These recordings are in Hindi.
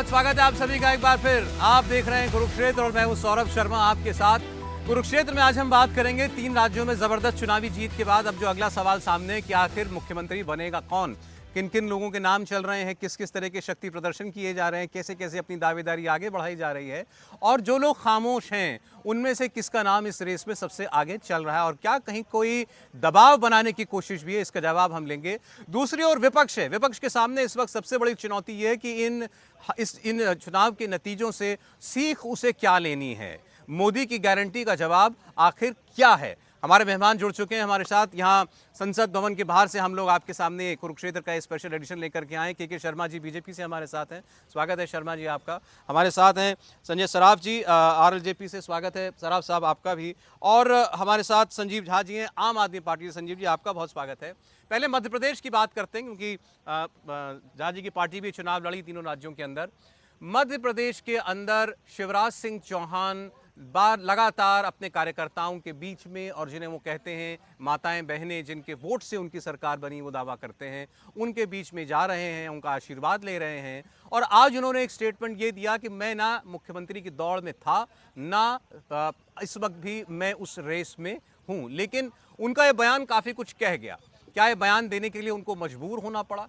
बहुत स्वागत है आप सभी का एक बार फिर। आप देख रहे हैं कुरुक्षेत्र और मैं हूं सौरभ शर्मा आपके साथ। कुरुक्षेत्र में आज हम बात करेंगे 3 राज्यों में जबरदस्त चुनावी जीत के बाद अब जो अगला सवाल सामने है कि आखिर मुख्यमंत्री बनेगा कौन, किन किन लोगों के नाम चल रहे हैं, किस किस तरह के शक्ति प्रदर्शन किए जा रहे हैं, कैसे कैसे अपनी दावेदारी आगे बढ़ाई जा रही है और जो लोग खामोश हैं उनमें से किसका नाम इस रेस में सबसे आगे चल रहा है और क्या कहीं कोई दबाव बनाने की कोशिश भी है, इसका जवाब हम लेंगे। दूसरी ओर विपक्ष है। विपक्ष के सामने इस वक्त सबसे बड़ी चुनौती ये है कि इन चुनाव के नतीजों से सीख उसे क्या लेनी है, मोदी की गारंटी का जवाब आखिर क्या है। हमारे मेहमान जुड़ चुके हैं हमारे साथ। यहाँ संसद भवन के बाहर से हम लोग आपके सामने कुरुक्षेत्र का स्पेशल एडिशन लेकर के आए। के शर्मा जी बीजेपी से हमारे साथ हैं, स्वागत है शर्मा जी आपका। हमारे साथ हैं संजय सराफ जी आरएलजेपी से, स्वागत है सराफ साहब आपका भी। और हमारे साथ संजीव झा जी हैं आम आदमी पार्टी से। संजीव जी आपका बहुत स्वागत है। पहले मध्य प्रदेश की बात करते हैं क्योंकि झा जी की पार्टी भी चुनाव लड़ी तीनों राज्यों के अंदर। मध्य प्रदेश के अंदर शिवराज सिंह चौहान लगातार अपने कार्यकर्ताओं के बीच में और जिन्हें वो कहते हैं माताएं बहनें, जिनके वोट से उनकी सरकार बनी वो दावा करते हैं, उनके बीच में जा रहे हैं, उनका आशीर्वाद ले रहे हैं। और आज उन्होंने एक स्टेटमेंट ये दिया कि मैं ना मुख्यमंत्री की दौड़ में था, ना इस वक्त भी मैं उस रेस में हूँ। लेकिन उनका ये बयान काफ़ी कुछ कह गया। क्या ये बयान देने के लिए उनको मजबूर होना पड़ा?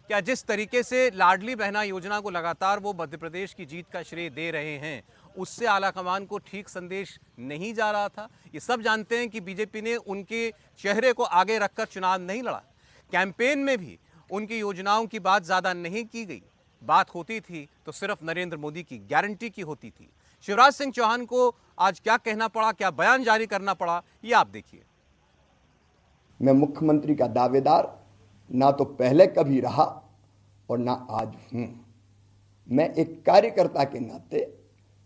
क्या जिस तरीके से लाडली बहना योजना को लगातार वो मध्य प्रदेश की जीत का श्रेय दे रहे हैं उससे आलाकमान को ठीक संदेश नहीं जा रहा था? ये सब जानते हैं कि बीजेपी ने उनके चेहरे को आगे रखकर चुनाव नहीं लड़ा। कैंपेन में भी उनकी योजनाओं की बात ज़्यादा नहीं की गई। बात होती थी तो सिर्फ नरेंद्र मोदी की गारंटी की होती थी। शिवराज सिंह चौहान को आज क्या कहना पड़ा, क्या बयान जारी करना पड़ा, ये आप देखिए। मैं मुख्यमंत्री का दावेदार ना तो पहले कभी रहा और ना आज हूं। मैं एक कार्यकर्ता के नाते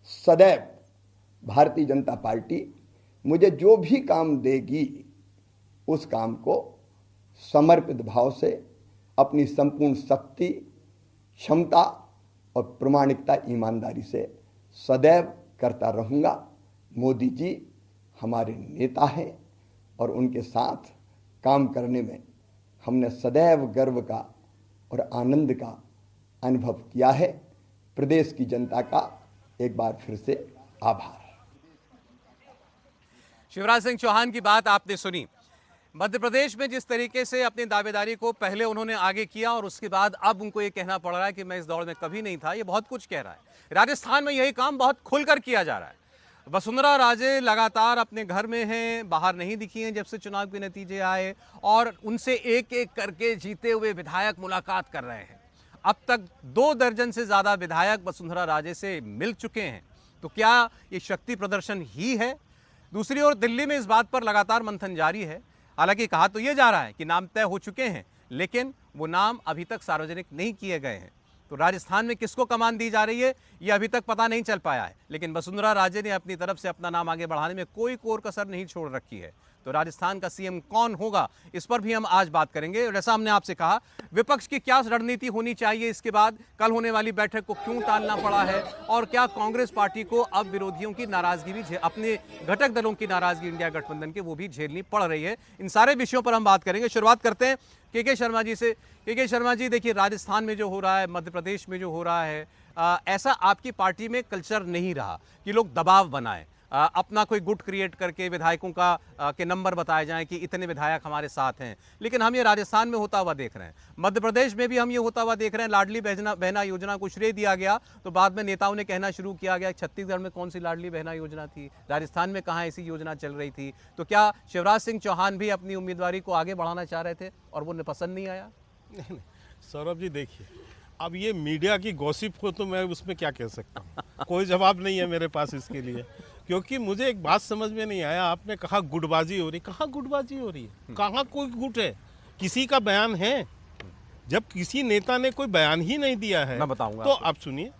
सदैव भारतीय जनता पार्टी मुझे जो भी काम देगी उस काम को समर्पित भाव से अपनी संपूर्ण शक्ति, क्षमता और प्रामाणिकता, ईमानदारी से सदैव करता रहूँगा। मोदी जी हमारे नेता हैं और उनके साथ काम करने में हमने सदैव गर्व का और आनंद का अनुभव किया है। प्रदेश की जनता का एक बार फिर से आभार। शिवराज सिंह चौहान की बात आपने सुनी। मध्य प्रदेश में जिस तरीके से अपनी दावेदारी को पहले उन्होंने आगे किया और उसके बाद अब उनको ये कहना पड़ रहा है कि मैं इस दौड़ में कभी नहीं था, ये बहुत कुछ कह रहा है। राजस्थान में यही काम बहुत खुलकर किया जा रहा है। वसुंधरा राजे लगातार अपने घर में हैं, बाहर नहीं दिखी हैं जब से चुनाव के नतीजे आए और उनसे एक एक करके जीते हुए विधायक मुलाकात कर रहे हैं। अब तक 2 दर्जन से ज़्यादा विधायक वसुंधरा राजे से मिल चुके हैं। तो क्या ये शक्ति प्रदर्शन ही है? दूसरी ओर दिल्ली में इस बात पर लगातार मंथन जारी है। हालांकि कहा तो ये जा रहा है कि नाम तय हो चुके हैं, लेकिन वो नाम अभी तक सार्वजनिक नहीं किए गए हैं। तो राजस्थान में किसको कमान दी जा रही है ये अभी तक पता नहीं चल पाया है। लेकिन वसुंधरा राजे ने अपनी तरफ से अपना नाम आगे बढ़ाने में कोई कोर कसर नहीं छोड़ रखी है। तो राजस्थान का सीएम कौन होगा इस पर भी हम आज बात करेंगे। और जैसा हमने आपसे कहा, विपक्ष की क्या रणनीति होनी चाहिए इसके बाद, कल होने वाली बैठक को क्यों टालना पड़ा है और क्या कांग्रेस पार्टी को अब विरोधियों की नाराजगी भी, अपने घटक दलों की नाराजगी इंडिया गठबंधन के, वो भी झेलनी पड़ रही है। इन सारे विषयों पर हम बात करेंगे। शुरुआत करते हैं के शर्मा जी से। के शर्मा जी, देखिए राजस्थान में जो हो रहा है, मध्य प्रदेश में जो हो रहा है, ऐसा आपकी पार्टी में कल्चर नहीं रहा कि लोग दबाव बनाएं, अपना कोई गुट क्रिएट करके विधायकों का के नंबर बताए जाएं कि इतने विधायक हमारे साथ हैं। लेकिन हम ये राजस्थान में होता हुआ देख रहे हैं, मध्य प्रदेश में भी हम ये होता हुआ देख रहे हैं। लाडली बहना योजना को श्रेय दिया गया तो बाद में नेताओं ने कहना शुरू किया गया छत्तीसगढ़ में कौन सी लाडली बहना योजना थी, राजस्थान में कहाँ ऐसी योजना चल रही थी। तो क्या शिवराज सिंह चौहान भी अपनी उम्मीदवारी को आगे बढ़ाना चाह रहे थे और वो पसंद नहीं आया? नहीं, सौरभ जी देखिए, अब ये मीडिया की गॉसिप को तो मैं उसमें क्या कह सकता हूँ, कोई जवाब नहीं है मेरे पास इसके लिए। क्योंकि मुझे एक बात समझ में नहीं आया, आपने कहा गुटबाजी हो रही, कहाँ गुटबाजी हो रही है, कहाँ कोई गुट है? किसी का बयान है? जब किसी नेता ने कोई बयान ही नहीं दिया है, मैं बताऊंगा तो आप सुनिए,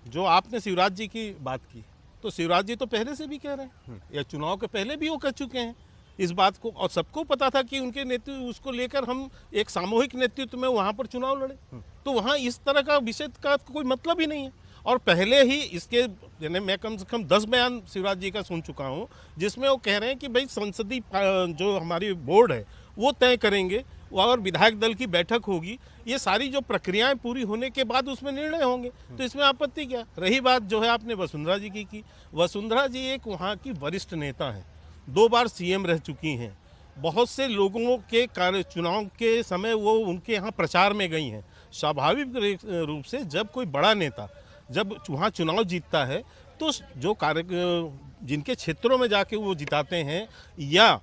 जो आपने शिवराज जी की बात की, तो शिवराज जी तो पहले से भी कह रहे हैं, या चुनाव के पहले भी वो कह चुके हैं इस बात को, और सबको पता था कि उनके नेतृत्व उसको लेकर हम एक सामूहिक नेतृत्व में वहाँ पर चुनाव लड़े। तो वहाँ इस तरह का विषय का कोई मतलब ही नहीं है। और पहले ही इसके यानी मैं कम से कम 10 बयान शिवराज जी का सुन चुका हूँ जिसमें वो कह रहे हैं कि भाई संसदीय जो हमारी बोर्ड है वो तय करेंगे, और विधायक दल की बैठक होगी, ये सारी जो प्रक्रियाएं पूरी होने के बाद उसमें निर्णय होंगे, तो इसमें आपत्ति क्या। रही बात जो है आपने वसुंधरा जी की, वसुंधरा जी एक वहाँ की वरिष्ठ नेता हैं, 2 बार सीएम रह चुकी हैं, बहुत से लोगों के कार्य चुनाव के समय वो उनके यहाँ प्रचार में गई हैं। स्वाभाविक रूप से जब कोई बड़ा नेता जब वहाँ चुनाव जीतता है तो जो कार्य जिनके क्षेत्रों में जाके वो जिताते हैं या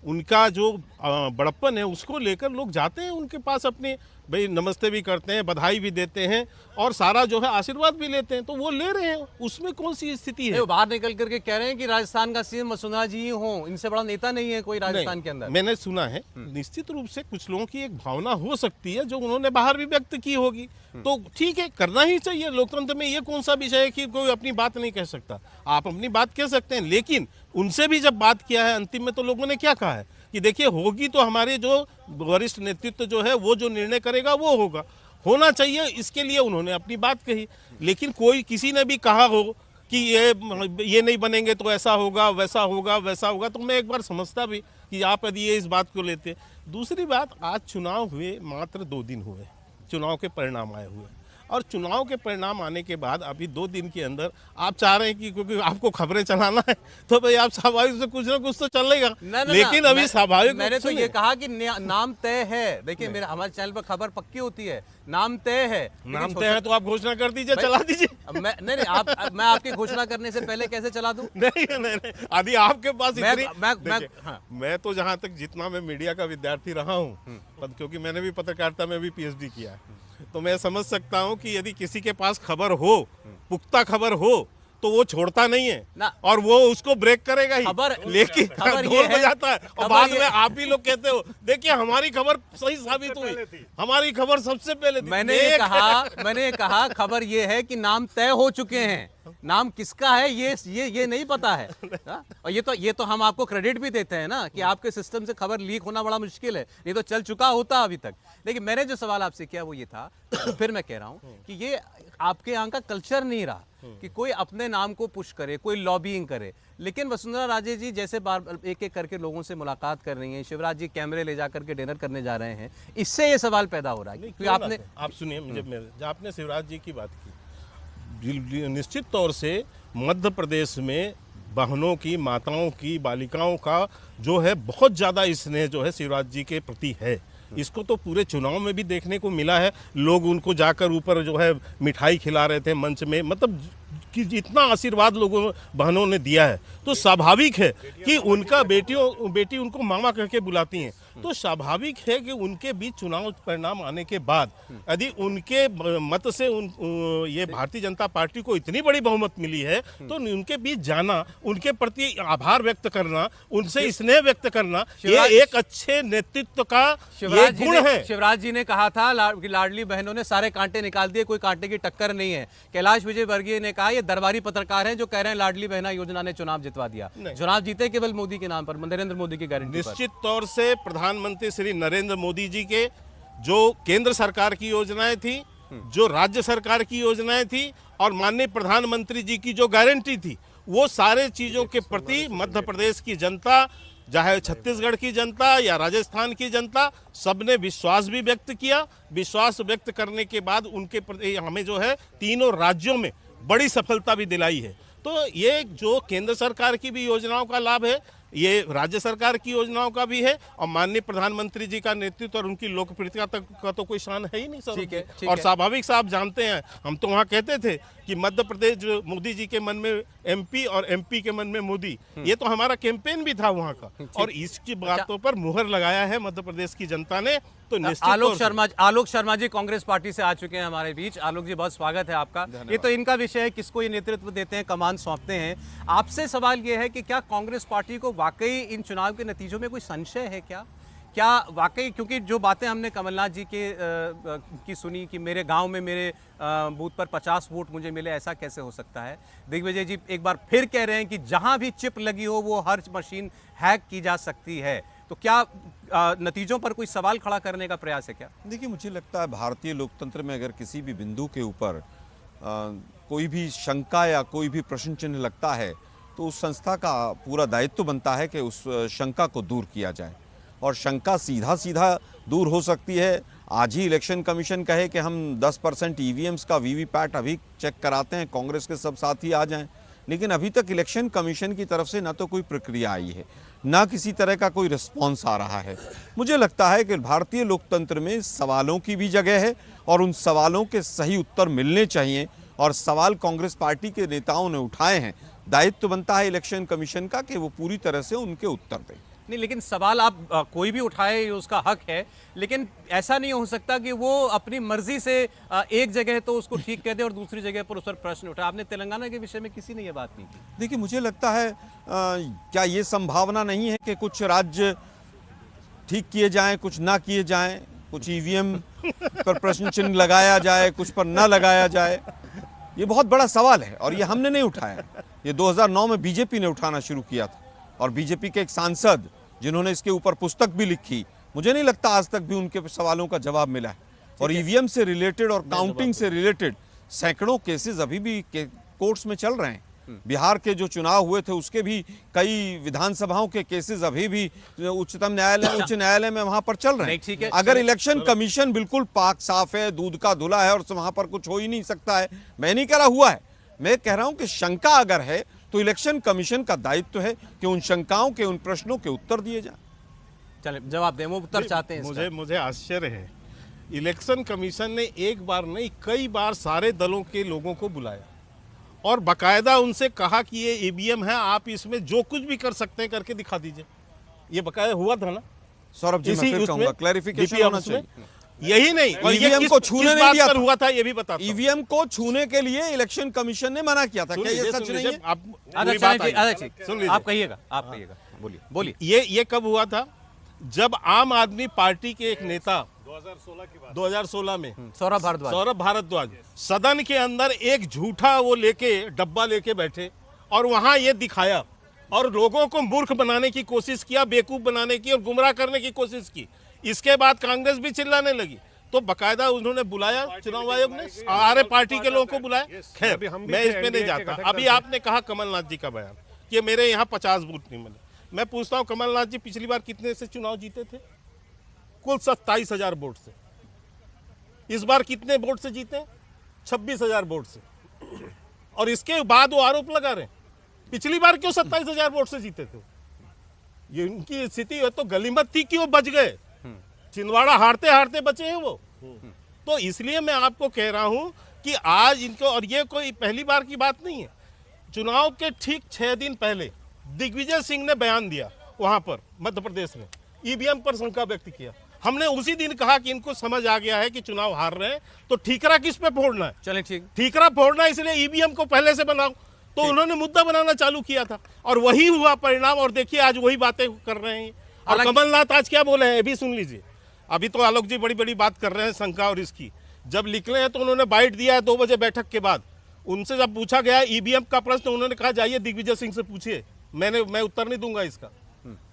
उनका जो बड़प्पन है उसको लेकर लोग जाते हैं उनके पास, अपने भाई नमस्ते भी करते हैं, बधाई भी देते हैं और सारा जो है आशीर्वाद भी लेते हैं, तो वो ले रहे हैं, उसमें कौन सी स्थिति है। वो बाहर निकल करके कह रहे हैं कि राजस्थान का सीएम वसुंधरा जी ही हो, इनसे बड़ा नेता नहीं है कोई राजस्थान के अंदर। मैंने सुना है, निश्चित रूप से कुछ लोगों की एक भावना हो सकती है जो उन्होंने बाहर भी व्यक्त की होगी, तो ठीक है, करना ही चाहिए। लोकतंत्र में ये कौन सा विषय है कि कोई अपनी बात नहीं कह सकता, आप अपनी बात कह सकते हैं, लेकिन उनसे भी जब बात किया है अंतिम में तो लोगों ने क्या कहा है कि देखिए होगी तो हमारे जो वरिष्ठ नेतृत्व जो है वो जो निर्णय करेगा वो होगा, होना चाहिए, इसके लिए उन्होंने अपनी बात कही। लेकिन कोई किसी ने भी कहा हो कि ये नहीं बनेंगे तो ऐसा होगा वैसा होगा वैसा होगा, तो मैं एक बार समझता भी कि आप यदि ये इस बात को लेते। दूसरी बात, आज चुनाव हुए मात्र 2 दिन हुए, चुनाव के परिणाम आए हुए, और चुनाव के परिणाम आने के बाद अभी 2 दिन के अंदर आप चाह रहे हैं कि क्योंकि आपको खबरें चलाना है तो भाई आप स्वाभाविक से कुछ ना कुछ तो चलेगा, लेकिन अभी स्वाभाविक मैंने तो ये कहा कि नाम तय है। देखिए मेरे हमारे चैनल पर खबर पक्की होती है, नाम तय है, नाम तय है तो आप घोषणा कर दीजिए, चला दीजिए। मैं आपकी घोषणा करने से पहले कैसे चला दूं? नहीं, अभी आपके पास मैं तो जहाँ तक जितना मैं मीडिया का विद्यार्थी रहा हूँ, क्योंकि मैंने भी पत्रकारिता में भी पीएचडी किया है, तो मैं समझ सकता हूं कि यदि किसी के पास खबर हो, पुख्ता खबर हो, तो वो छोड़ता नहीं है ना, और वो उसको ब्रेक करेगा ही, लेकिन दौड़ में जाता है और बाद में आप ही लोग कहते हो देखिए हमारी खबर सही साबित हुई, हमारी खबर सबसे पहले थी। मैंने कहा खबर ये है कि नाम तय हो चुके हैं, नाम किसका है ये नहीं पता है। और ये तो हम आपको क्रेडिट भी देते हैं ना कि आपके सिस्टम से खबर लीक होना बड़ा मुश्किल है, ये तो चल चुका होता अभी तक। लेकिन मैंने जो सवाल आपसे किया वो ये था, फिर मैं कह रहा हूं कि ये आपके यहाँ का कल्चर नहीं रहा कि कोई अपने नाम को पुश करे, कोई लॉबिंग करे। लेकिन वसुंधरा राजे जी जैसे बार एक एक करके लोगों से मुलाकात कर रही हैं, शिवराज जी कैमरे ले जाकर के डिनर करने जा रहे हैं, इससे ये सवाल पैदा हो रहा है कि आपने आप सुनिए, जब आपने शिवराज जी की बात की, निश्चित तौर से मध्य प्रदेश में बहनों की, माताओं की, बालिकाओं का जो है बहुत ज़्यादा स्नेह जो है शिवराज जी के प्रति है। इसको तो पूरे चुनाव में भी देखने को मिला है, लोग उनको जाकर ऊपर जो है मिठाई खिला रहे थे मंच में, मतलब कि जितना आशीर्वाद लोगों बहनों ने दिया है, तो स्वाभाविक है कि उनका बेटी उनको मामा कह के बुलाती हैं, तो स्वाभाविक है कि उनके बीच चुनाव परिणाम आने के बाद यदि उनके मत से ये भारतीय जनता पार्टी को इतनी बड़ी बहुमत मिली है, तो उनके बीच जाना, उनके प्रति आभार व्यक्त करना, उनसे स्नेह व्यक्त करना, ये एक अच्छे नेतृत्व का ये गुण है। शिवराज जी ने कहा था कि लाडली बहनों ने सारे कांटे निकाल दिए, कोई कांटे की टक्कर नहीं है। कैलाश विजयवर्गीय ने कहा ये दरबारी पत्रकार हैं जो कह रहे हैं लाडली बहना योजना ने चुनाव जितवा दिया। चुनाव जीते केवल मोदी के नाम पर, नरेंद्र मोदी की गारंटी। निश्चित तौर से प्रधानमंत्री श्री नरेंद्र मोदी जी के जो केंद्र सरकार की योजनाएं थी, जो राज्य सरकार की योजनाएं थी और माननीय प्रधानमंत्री जी की जो गारंटी थी, वो सारे चीजों के प्रति मध्य प्रदेश की जनता, चाहे छत्तीसगढ़ की जनता या राजस्थान की जनता, सबने विश्वास भी व्यक्त किया। विश्वास व्यक्त करने के बाद उनके प्रति हमें जो है तीनों राज्यों में बड़ी सफलता भी दिलाई है। तो ये जो केंद्र सरकार की भी योजनाओं का लाभ है, ये राज्य सरकार की योजनाओं का भी है, और माननीय प्रधानमंत्री जी का नेतृत्व और उनकी लोकप्रियता तक का तो कोई शान है ही नहीं सर। ठीक है। और स्वाभाविक से आप जानते हैं, हम तो वहाँ कहते थे कि मध्य प्रदेश जो मोदी जी के मन में एमपी और एमपी के मन में मोदी, ये तो हमारा कैंपेन भी था वहाँ का, और इसकी बातों पर मुहर लगाया है मध्य प्रदेश की जनता ने। तो आलोक शर्मा जी कांग्रेस पार्टी से आ चुके हैं हमारे बीच। आलोक जी बहुत स्वागत है आपका। ये तो इनका विषय है, किसको ये नेतृत्व देते हैं, कमान सौंपते हैं। आपसे सवाल ये है कि क्या कांग्रेस पार्टी को वाकई इन चुनाव के नतीजों में कोई संशय है क्या वाकई, क्योंकि जो बातें हमने कमलनाथ जी की सुनी कि मेरे गांव में मेरे बूथ पर 50 वोट मुझे मिले, ऐसा कैसे हो सकता है। दिग्विजय जी एक बार फिर कह रहे हैं कि जहां भी चिप लगी हो वो हर मशीन हैक की जा सकती है, तो क्या नतीजों पर कोई सवाल खड़ा करने का प्रयास है क्या? देखिए, मुझे लगता है भारतीय लोकतंत्र में अगर किसी भी बिंदु के ऊपर कोई भी शंका या कोई भी प्रश्न चिन्ह लगता है, तो उस संस्था का पूरा दायित्व बनता है कि उस शंका को दूर किया जाए। और शंका सीधा सीधा दूर हो सकती है। आज ही इलेक्शन कमीशन कहे कि हम 10% ईवीएम्स का वीवीपैट अभी चेक कराते हैं, कांग्रेस के सब साथी आ जाएं, लेकिन अभी तक इलेक्शन कमीशन की तरफ से ना तो कोई प्रक्रिया आई है, ना किसी तरह का कोई रिस्पॉन्स आ रहा है। मुझे लगता है कि भारतीय लोकतंत्र में सवालों की भी जगह है और उन सवालों के सही उत्तर मिलने चाहिए, और सवाल कांग्रेस पार्टी के नेताओं ने उठाए हैं। दायित्व बनता है इलेक्शन कमीशन का कि वो पूरी तरह से उनके उत्तर दें। नहीं, लेकिन सवाल आप कोई भी उठाए, ये उसका हक है, लेकिन ऐसा नहीं हो सकता कि वो अपनी मर्जी से एक जगह तो उसको ठीक कह दे और दूसरी जगह पर उस पर प्रश्न उठाए। आपने तेलंगाना के विषय में किसी ने ये बात नहीं की। देखिए, मुझे लगता है क्या ये संभावना नहीं है कि कुछ राज्य ठीक किए जाएं, कुछ ना किए जाएं, कुछ ईवीएम पर प्रश्न चिन्ह लगाया जाए, कुछ पर ना लगाया जाए। ये बहुत बड़ा सवाल है और ये हमने नहीं उठाया। ये 2009 में बीजेपी ने उठाना शुरू किया था और बीजेपी के एक सांसद जिन्होंने इसके ऊपर पुस्तक भी लिखी, मुझे नहीं लगता आज तक भी उनके सवालों का जवाब मिला है। और ईवीएम से रिलेटेड और काउंटिंग से रिलेटेड सैकड़ों केसेस अभी भी कोर्ट्स में चल रहे हैं। बिहार के जो चुनाव हुए थे उसके भी कई विधानसभाओं के केसेस अभी भी उच्चतम न्यायालय, उच्च न्यायालय में वहां पर चल रहे हैं। अगर इलेक्शन कमीशन बिल्कुल पाक साफ है, दूध का धुला है और वहां पर कुछ हो ही नहीं सकता है, मैं नहीं कह रहा हुआ है, मैं कह रहा हूं कि शंका अगर है तो इलेक्शन कमीशन का दायित्व है कि उन शंकाओं के, उन प्रश्नों के उत्तर दिए जाएं। चले जवाब दें, वो उत्तर चाहते हैं इसका। मुझे आश्चर्य है, इलेक्शन कमीशन ने एक बार नहीं कई बार सारे दलों के लोगों को बुलाया और बाकायदा उनसे कहा कि ये ईवीएम है, आप इसमें जो कुछ भी कर सकते हैं करके दिखा दीजिए। ये बकायदा हुआ था ना सौरभ जी, मैं फिर कहूंगा क्लैरिफिकेशन होना चाहिए। यही नहीं, और ये ईवीएम को छूने नहीं दिया हुआ था, ये भी बता। ईवीएम को छूने के लिए इलेक्शन कमीशन ने मना किया था, क्या ये सच नहीं है? आप कहिएगा, बोलिए। ये कब हुआ था? जब आम आदमी पार्टी के एक नेता 2016 में सौरभ भारद्वाज सदन के अंदर एक झूठा वो लेके डब्बा लेके बैठे और वहां ये दिखाया और लोगों को मूर्ख बनाने की कोशिश किया, बेवकूफ बनाने की और गुमराह करने की कोशिश की। इसके बाद कांग्रेस भी चिल्लाने लगी, तो बकायदा उन्होंने बुलाया, चुनाव आयोग ने सारे पार्टी के लोगों को बुलाया। खैर, मैं इसमें नहीं जाता। अभी आपने कहा कमलनाथ जी का बयान कि मेरे यहाँ 50 वोट नहीं मिले। मैं पूछता हूँ, कमलनाथ जी पिछली बार कितने से चुनाव जीते थे? कुल 27,000 वोट से। इस बार कितने वोट से जीते? 26,000 वोट से। और इसके बाद वो आरोप लगा रहे हैं पिछली बार क्यों 27,000 वोट से जीते थे। ये उनकी स्थिति है तो गलीमत थी कि वो बच गए, छिंदवाड़ा हारते हारते बचे हैं वो। तो इसलिए मैं आपको कह रहा हूं कि आज इनको, और ये कोई पहली बार की बात नहीं है, चुनाव के ठीक 6 दिन पहले दिग्विजय सिंह ने बयान दिया वहां पर मध्य प्रदेश में, ईवीएम पर शंका व्यक्त किया। हमने उसी दिन कहा कि इनको समझ आ गया है कि चुनाव हार रहे हैं, तो ठीकरा किस पे फोड़ना है? चलें, ठीक, ठीकरा फोड़ना है, इसलिए ईवीएम को पहले से बनाओ। तो उन्होंने मुद्दा बनाना चालू किया था और वही हुआ परिणाम। और देखिए आज वही बातें कर रहे हैं। और कमलनाथ आज क्या बोले हैं, ये भी सुन लीजिए। अभी तो आलोक जी बड़ी बड़ी बात कर रहे हैं शंका और इसकी। जब निकले हैं तो उन्होंने बाइट दिया है 2 बजे बैठक के बाद। उनसे जब पूछा गया ईवीएम का प्रश्न, तो उन्होंने कहा जाइए दिग्विजय सिंह से पूछिए, मैं उत्तर नहीं दूंगा इसका।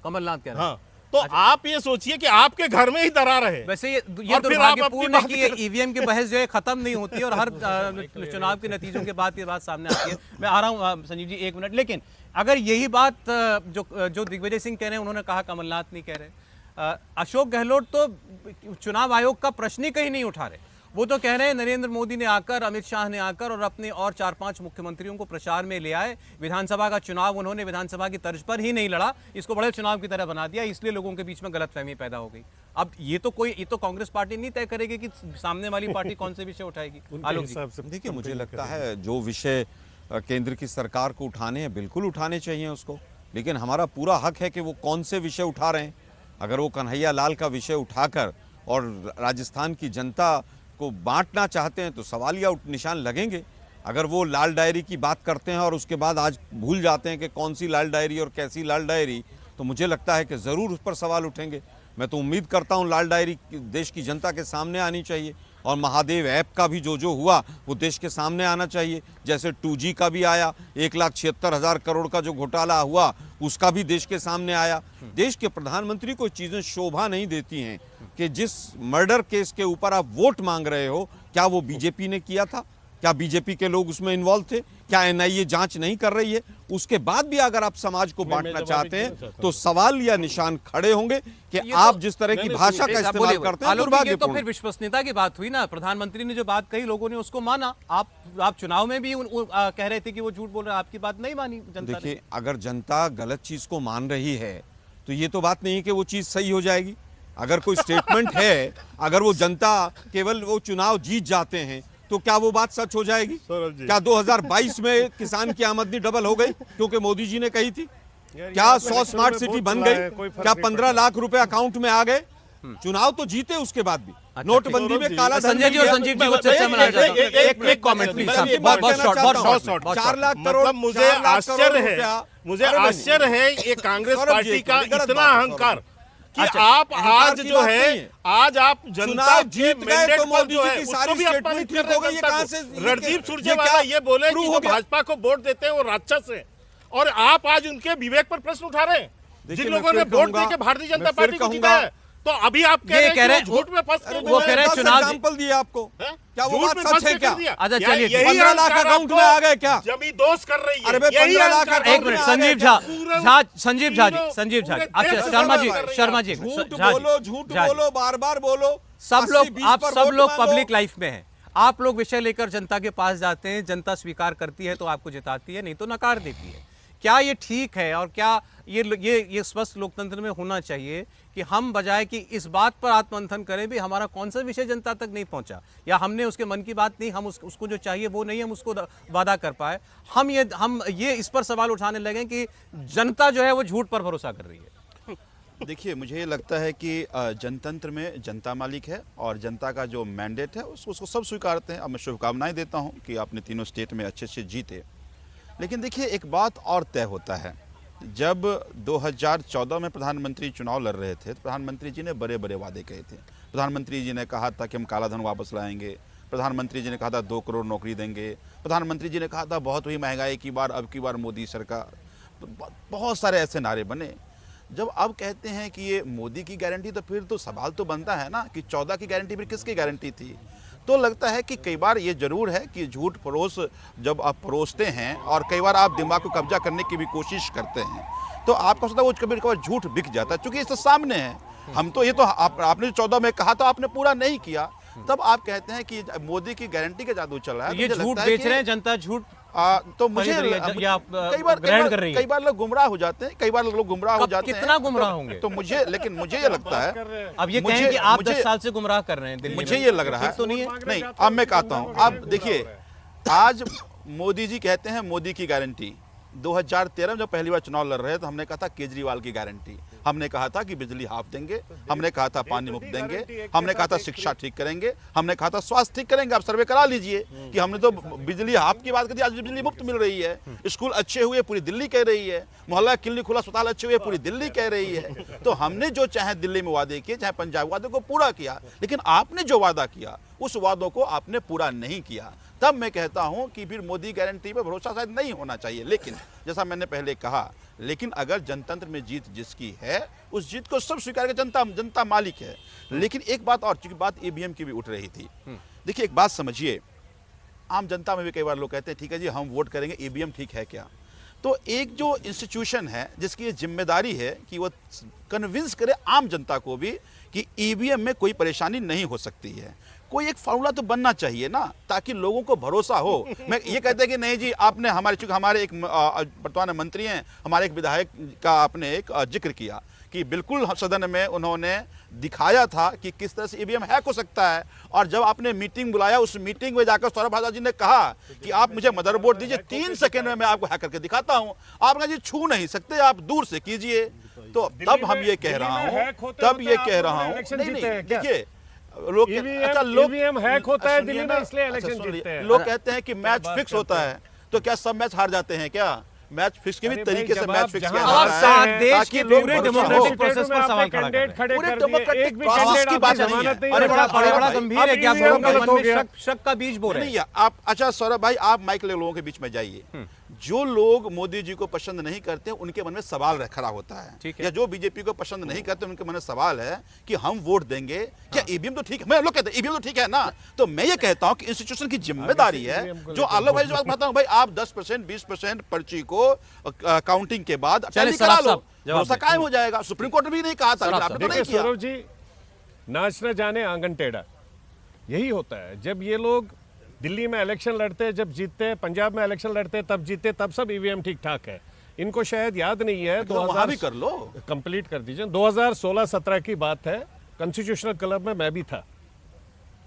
कमलनाथ कह रहे हैं। हाँ, तो आप ये सोचिए कि आपके घर में ही दरार है। वैसे ये दुर्भाग्यपूर्ण है कि ये ईवीएम की बहस जो है खत्म नहीं होती है और हर चुनाव के नतीजों के बाद ये बात सामने आती है। मैं आ रहा हूँ संजीव जी, 1 मिनट। लेकिन अगर यही बात जो दिग्विजय सिंह कह रहे हैं, उन्होंने कहा, कमलनाथ नहीं कह रहे, अशोक गहलोत तो चुनाव आयोग का प्रश्न ही कहीं नहीं उठा रहे। वो तो कह रहे हैं नरेंद्र मोदी ने आकर, अमित शाह ने आकर और अपने और 4-5 मुख्यमंत्रियों को प्रचार में ले आए। विधानसभा का चुनाव उन्होंने विधानसभा की तर्ज पर ही नहीं लड़ा, इसको बड़े चुनाव की तरह बना दिया, इसलिए लोगों के बीच में गलतफहमी पैदा हो गई। अब ये तो कांग्रेस पार्टी नहीं तय करेगी कि सामने वाली पार्टी कौन से विषय उठाएगी। आलोक जी, देखिए, मुझे लगता है जो विषय केंद्र की सरकार को उठाने हैं बिल्कुल उठाने चाहिए उसको, लेकिन हमारा पूरा हक है कि वो कौन से विषय उठा रहे हैं। अगर वो कन्हैया लाल का विषय उठाकर और राजस्थान की जनता को बांटना चाहते हैं तो सवालिया निशान लगेंगे। अगर वो लाल डायरी की बात करते हैं और उसके बाद आज भूल जाते हैं कि कौन सी लाल डायरी और कैसी लाल डायरी, तो मुझे लगता है कि ज़रूर उस पर सवाल उठेंगे। मैं तो उम्मीद करता हूं लाल डायरी देश की जनता के सामने आनी चाहिए और महादेव ऐप का भी जो हुआ वो देश के सामने आना चाहिए। जैसे 2G का भी आया, 1,76,000 करोड़ का जो घोटाला हुआ उसका भी देश के सामने आया। देश के प्रधानमंत्री को चीज़ें शोभा नहीं देती हैं कि जिस मर्डर केस के ऊपर आप वोट मांग रहे हो, क्या वो बीजेपी ने किया था, क्या बीजेपी के लोग उसमें इन्वॉल्व थे? क्या एनआईए जांच नहीं कर रही है? उसके बाद भी अगर आप समाज को बांटना चाहते हैं तो सवाल या निशान खड़े होंगे कि आप जिस तरह की भाषा का इस्तेमाल करते हैं तो दुर्भाग्यपूर्ण। फिर विश्वसनीयता की बात हुई ना, प्रधानमंत्री ने जो बात कही लोगों ने उसको माना। आप चुनाव में भी कह रहे थे कि वो झूठ बोल रहे हैं, आपकी बात नहीं मानी जनता ने। देखिए, अगर जनता गलत चीज को मान रही है तो ये तो बात नहीं है कि वो चीज सही हो जाएगी। अगर कोई स्टेटमेंट है, अगर वो जनता केवल वो चुनाव जीत जाते हैं तो क्या वो बात सच हो जाएगी? क्या 2022 में किसान की आमदनी डबल हो गई क्योंकि मोदी जी ने कही थी? क्या 100 स्मार्ट सिटी बन गई? क्या 15 लाख रुपए अकाउंट में आ गए? चुनाव तो जीते उसके बाद भी नोटबंदी में काला धन संजय जी और संजीव जी को चर्चा में लाया जाता है। एक कमेंट प्लीज, बहुत शॉर्ट। 4 लाख करोड़। मतलब मुझे आश्चर्य है ये कांग्रेस पार्टी का इतना अहंकार कि आप आज जो है, आज आप जनता जीत गए तो मोदी जी की सारी स्टेटमेंट ठीक हो गई। ये कहां से? रणदीप सुरजेवाला ये बोले कि जो भाजपा को वोट देते हैं वो राक्षस है, और आप आज उनके विवेक पर प्रश्न उठा रहे हैं। जिन लोगों ने वोट देके भारतीय जनता पार्टी को जीता है, तो अभी आप कह रहे हैं झूठ में फंस गए। वो कह रहे हैं चुनाव एग्जांपल दिया आपको, क्या वो झूठ बात में सच है क्या? अच्छा चलिए, 15 लाख अकाउंट में आ गए क्या? जमी दोष कर रही है। अरे भाई 15 लाख एक मिनट, संजीव झा जी। अच्छा शर्मा जी झूठ बोलो, बार बार बोलो। सब लोग, आप सब लोग मांगो। पब्लिक लाइफ में हैं, आप लोग विषय लेकर जनता के पास जाते हैं, जनता स्वीकार करती है तो आपको जिताती है, नहीं तो नकार देती है। क्या ये ठीक है? और क्या ये स्वस्थ लोकतंत्र में होना चाहिए कि हम बजाय कि इस बात पर आत्ममंथन करें भी हमारा कौन सा विषय जनता तक नहीं पहुंचा, या हमने उसके मन की बात नहीं, हम उसको जो चाहिए वो नहीं हम उसको वादा कर पाए, हम ये इस पर सवाल उठाने लगे कि जनता जो है वो झूठ पर भरोसा कर रही है। देखिए, मुझे ये लगता है कि जनतंत्र में जनता मालिक है और जनता का जो मैंडेट है उसको सब स्वीकारते हैं। अब मैं शुभकामनाएं देता हूं कि आपने तीनों स्टेट में अच्छे से जीते। लेकिन देखिए, एक बात और तय होता है, जब 2014 में प्रधानमंत्री चुनाव लड़ रहे थे तो प्रधानमंत्री जी ने बड़े बड़े वादे कहे थे। प्रधानमंत्री जी ने कहा था कि हम काला धन वापस लाएंगे, प्रधानमंत्री जी ने कहा था 2 करोड़ नौकरी देंगे, प्रधानमंत्री जी ने कहा था बहुत हुई महंगाई की बार, अब की बार मोदी सरकार, तो बहुत सारे ऐसे नारे बने। जब अब कहते हैं कि ये मोदी की गारंटी, तो फिर तो सवाल तो बनता है ना कि 14 की गारंटी फिर किसकी गारंटी थी? तो लगता है कि कई बार ये जरूर है कि झूठ परोस जब आप परोसते हैं और कई बार आप दिमाग को कब्जा करने की भी कोशिश करते हैं तो आपको सोचता है वो कभी कभार झूठ बिक जाता है, क्योंकि इससे सामने है। हम तो ये तो आपने 14 में कहा तो आपने पूरा नहीं किया, तब आप कहते हैं कि मोदी की गारंटी का जादू चल रहा है। ये झूठ बेच रहे हैं, जनता झूठ तो मुझे कई बार लोग गुमराह हो जाते हैं, कितना गुमराह होंगे? तो लेकिन मुझे ये लगता है, अब ये कहें कि आप 10 साल से गुमराह कर रहे हैं दिल्ली मुझे में, ये लग रहा है तो नहीं है? नहीं, अब मैं कहता हूँ, अब देखिए, आज मोदी जी कहते हैं मोदी की गारंटी। 2013 में जब पहली बार चुनाव लड़ रहे तो हमने कहा था केजरीवाल की गारंटी, हमने कहा था कि बिजली हाफ देंगे, हमने कहा था पानी मुफ्त देंगे, हमने कहा था शिक्षा ठीक करेंगे, हमने कहा था स्वास्थ्य ठीक करेंगे। आप सर्वे करा लीजिए कि हमने तो बिजली हाफ की बात कर दी, आज बिजली मुफ्त मिल रही है, स्कूल अच्छे हुए पूरी दिल्ली कह रही है, मोहल्ला क्लिनिक खुला, अस्पताल अच्छे हुए पूरी दिल्ली कह रही है। तो हमने जो चाहे दिल्ली में वादे किए, चाहे पंजाब वादे को पूरा किया, लेकिन आपने जो वादा किया उस वादों को आपने पूरा नहीं किया। तब मैं कहता हूं कि फिर मोदी गारंटी पर भरोसा शायद नहीं होना चाहिए। लेकिन जैसा मैंने पहले कहा, लेकिन अगर जनतंत्र में जीत जिसकी है उस जीत को सब स्वीकार कर, जनता मालिक है। लेकिन एक बात और, चूंकि बात ईवीएम की भी उठ रही थी, देखिए एक बात समझिए, आम जनता में भी कई बार लोग कहते हैं ठीक है जी हम वोट करेंगे, ईवीएम ठीक है क्या? तो एक जो इंस्टीट्यूशन है जिसकी जिम्मेदारी है कि वो कन्विंस करे आम जनता को भी कि ईवीएम में कोई परेशानी नहीं हो सकती है, कोई एक फार्मूला तो बनना चाहिए ना, ताकि लोगों को भरोसा हो। मैं ये कहते हैं कि नहीं जी आपने चूंकि हमारे एक वर्तमान मंत्री हैं, हमारे एक विधायक का आपने एक जिक्र किया कि बिल्कुल सदन में उन्होंने दिखाया था कि किस तरह से ईवीएम हैक हो सकता है, और जब आपने मीटिंग बुलाया उस मीटिंग में जाकर सौरभ भारद्वाज जी ने कहा कि आप मुझे मदरबोर्ड दीजिए, 3 सेकंड में मैं आपको हैक करके दिखाता हूं। आपने जी छू नहीं सकते, आप दूर से कीजिए। तो तब हम ये कह रहा हूं, नहीं देखिए, लोग ईवीएम हैक होता है दिल्ली में, इसलिए इलेक्शन जीतते हैं। लोग कहते हैं कि मैच फिक्स होता है, तो क्या सब मैच हार जाते हैं क्या? मैच फिक्स के भी तरीके से मैच फिक्स किया जाता है देश के पूरे डेमोक्रेटिक प्रोसेस पर सवाल खड़ा कर रहे हैं। पूरे डेमोक्रेटिक प्रोसेस की बात नहीं है। अरे बड़ा गंभीर है, क्या लोगों के मन में शक का बीज बो रहे हैं? नहीं, आप अच्छा सौरभ भाई, आप माइक ले लोगों के बीच में जाइए। जो लोग मोदी जी को पसंद नहीं करते उनके मन में सवाल खड़ा होता है, ठीक है। या जो बीजेपी को पसंद नहीं करते उनके मन में सवाल है कि हम वोट देंगे क्या ईवीएम तो ठीक है, मैं लोग कहते हैं ईवीएम तो ठीक है ना, तो मैं ये कहता हूं कि इंस्टीट्यूशन की जिम्मेदारी है, जो आलोक भाई जो बात बताता हूं भाई, आप 10% 20% पर्ची को काउंटिंग के बाद चलिए, टैली करा सराफ लो, साहब, जवाब भरोसा दें। कायम हो जाएगा। सुप्रीम कोर्ट ने भी नहीं कहा था, सराफ आपने तो देखिए नहीं किया। सौरभ जी, नाच न जाने आंगन टेढ़ा, यही होता है। जब ये लोग दिल्ली में इलेक्शन लड़ते हैं, जब जीतते हैं, पंजाब में इलेक्शन लड़ते हैं, तब जीते, तब सब ईवीएम ठीक ठाक है। इनको शायद याद नहीं है, तो वहां भी कर लो। कंप्लीट कर दीजिए। 2016-17 की बात है, कॉन्स्टिट्यूशनल क्लब में मैं भी था।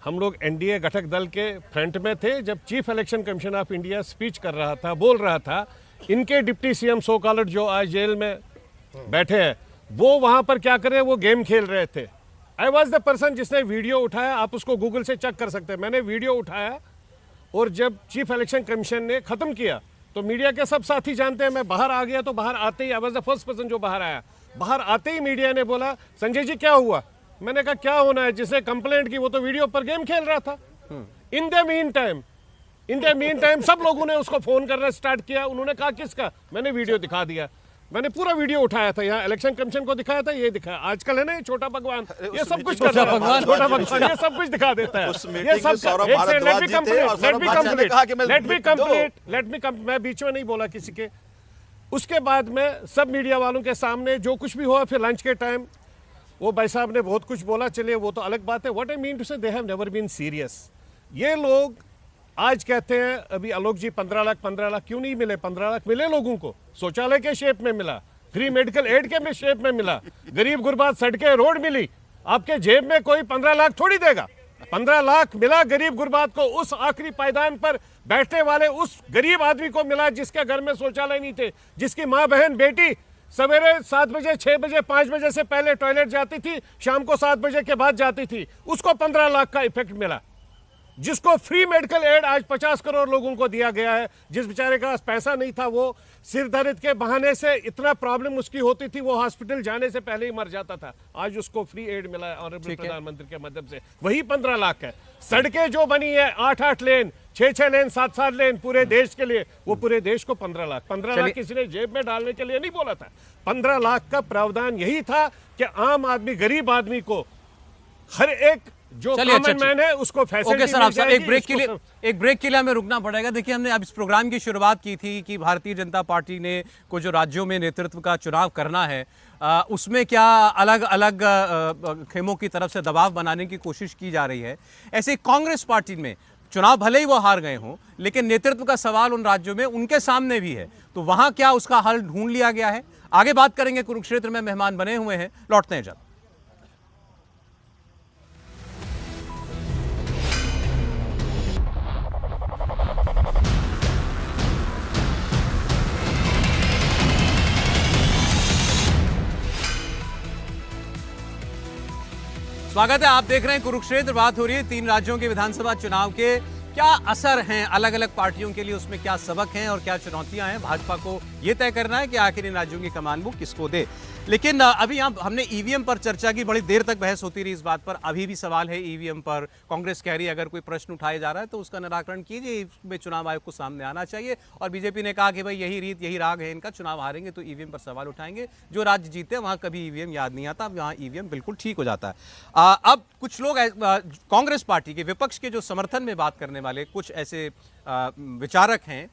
हम लोग एनडीए घटक दल के फ्रंट में थे जब chief election commission of India speech कर रहा था, बोल रहा था। इनके डिप्टी सीएम सो कॉल्ड जो आज जेल में बैठे हैं, वो वहां पर क्या कर रहे हैं, वो गेम खेल रहे थे। आई वॉज द पर्सन जिसने वीडियो उठाया, आप उसको गूगल से चेक कर सकते हैं। मैंने वीडियो उठाया और जब चीफ इलेक्शन कमीशन ने खत्म किया तो मीडिया के सब साथी जानते हैं, मैं बाहर आ गया तो बाहर आते ही I was the first person जो बाहर आया। बाहर आते ही मीडिया ने बोला, संजय जी क्या हुआ? मैंने कहा क्या होना है, जिसने कंप्लेंट की वो तो वीडियो पर गेम खेल रहा था। इन द मीन टाइम सब लोगों ने उसको फोन करना स्टार्ट किया। उन्होंने कहा किसका? मैंने वीडियो दिखा दिया। मैंने पूरा वीडियो उठाया था, यहाँ इलेक्शन कमीशन को दिखाया था, ये दिखाया। आजकल है ना ये छोटा भगवान, ये सब कुछ कर रहा है, छोटा भगवान ये सब कुछ दिखा देता है। उस मीटिंग में सौरभ भारद्वाज जी थे और सौरभ भारद्वाज ने कहा कि मैं मैं बीच में नहीं बोला किसी के। उसके बाद में सब मीडिया वालों के सामने जो कुछ भी हुआ, फिर लंच के टाइम वो भाई साहब ने बहुत कुछ बोला, चलिए वो तो अलग बात है। What I mean to say, they have never been serious. ये लोग आज कहते हैं अभी आलोक जी 15 लाख क्यों नहीं मिले? 15 लाख मिले लोगों को, शौचालय के शेप में मिला, फ्री मेडिकल एड के शेप में मिला, गरीब गुरबात सड़कें रोड मिली। आपके जेब में कोई 15 लाख थोड़ी देगा। 15 लाख मिला गरीब गुरबात को, उस आखिरी पायदान पर बैठने वाले उस गरीब आदमी को मिला जिसके घर में शौचालय नहीं थे, जिसकी माँ बहन बेटी सवेरे 7 बजे 6 बजे 5 बजे से पहले टॉयलेट जाती थी, शाम को 7 बजे के बाद जाती थी, उसको 15 लाख का इफेक्ट मिला। जिसको फ्री मेडिकल एड आज 50 करोड़ लोगों को दिया गया है, जिस बेचारे का पैसा नहीं था, वो सिर दर्द के बहाने से इतना प्रॉब्लम उसकी होती थी, वो हॉस्पिटल जाने से पहले ही मर जाता था, आज उसको फ्री एड मिला है ऑनरेबल प्रधानमंत्री के माध्यम से, वही 15 लाख है। सड़कें जो बनी है 8-8 लेन 6-6 लेन 7-7 लेन पूरे देश के लिए, वो पूरे देश को 15 लाख किसी ने जेब में डालने के लिए नहीं बोला था। 15 लाख का प्रावधान यही था कि आम आदमी गरीब आदमी को हर एक जो कॉमन मैन है उसको फैसिलिटी ओके सर, आप एक ब्रेक के लिए हमें रुकना पड़ेगा। देखिए, हमने अब इस प्रोग्राम की शुरुआत की थी कि भारतीय जनता पार्टी ने को जो राज्यों में नेतृत्व का चुनाव करना है, उसमें क्या अलग अलग खेमों की तरफ से दबाव बनाने की कोशिश की जा रही है। ऐसे कांग्रेस पार्टी में चुनाव भले ही वो हार गए हों, लेकिन नेतृत्व का सवाल उन राज्यों में उनके सामने भी है, तो वहां क्या उसका हल ढूंढ लिया गया है? आगे बात करेंगे। कुरुक्षेत्र में मेहमान बने हुए हैं, लौटते हैं जल्द। स्वागत है, आप देख रहे हैं कुरुक्षेत्र। बात हो रही है 3 राज्यों के विधानसभा चुनाव के क्या असर हैं अलग अलग पार्टियों के लिए, उसमें क्या सबक हैं और क्या चुनौतियां हैं। भाजपा को यह तय करना है कि आखिर इन राज्यों की कमान वो किसको दे। लेकिन अभी यहाँ हमने ईवीएम पर चर्चा की, बड़ी देर तक बहस होती रही इस बात पर। अभी भी सवाल है ईवीएम पर। कांग्रेस कह रही है अगर कोई प्रश्न उठाया जा रहा है तो उसका निराकरण कीजिए, इसमें चुनाव आयोग को सामने आना चाहिए। और बीजेपी ने कहा कि भाई यही रीत यही राग है इनका, चुनाव हारेंगे तो ईवीएम पर सवाल उठाएंगे। जो राज्य जीते वहाँ कभी ईवीएम याद नहीं आता, वहाँ ईवीएम बिल्कुल ठीक हो जाता है। अब कुछ लोग कांग्रेस पार्टी के विपक्ष के जो समर्थन में बात करने वाले कुछ ऐसे विचारक हैं,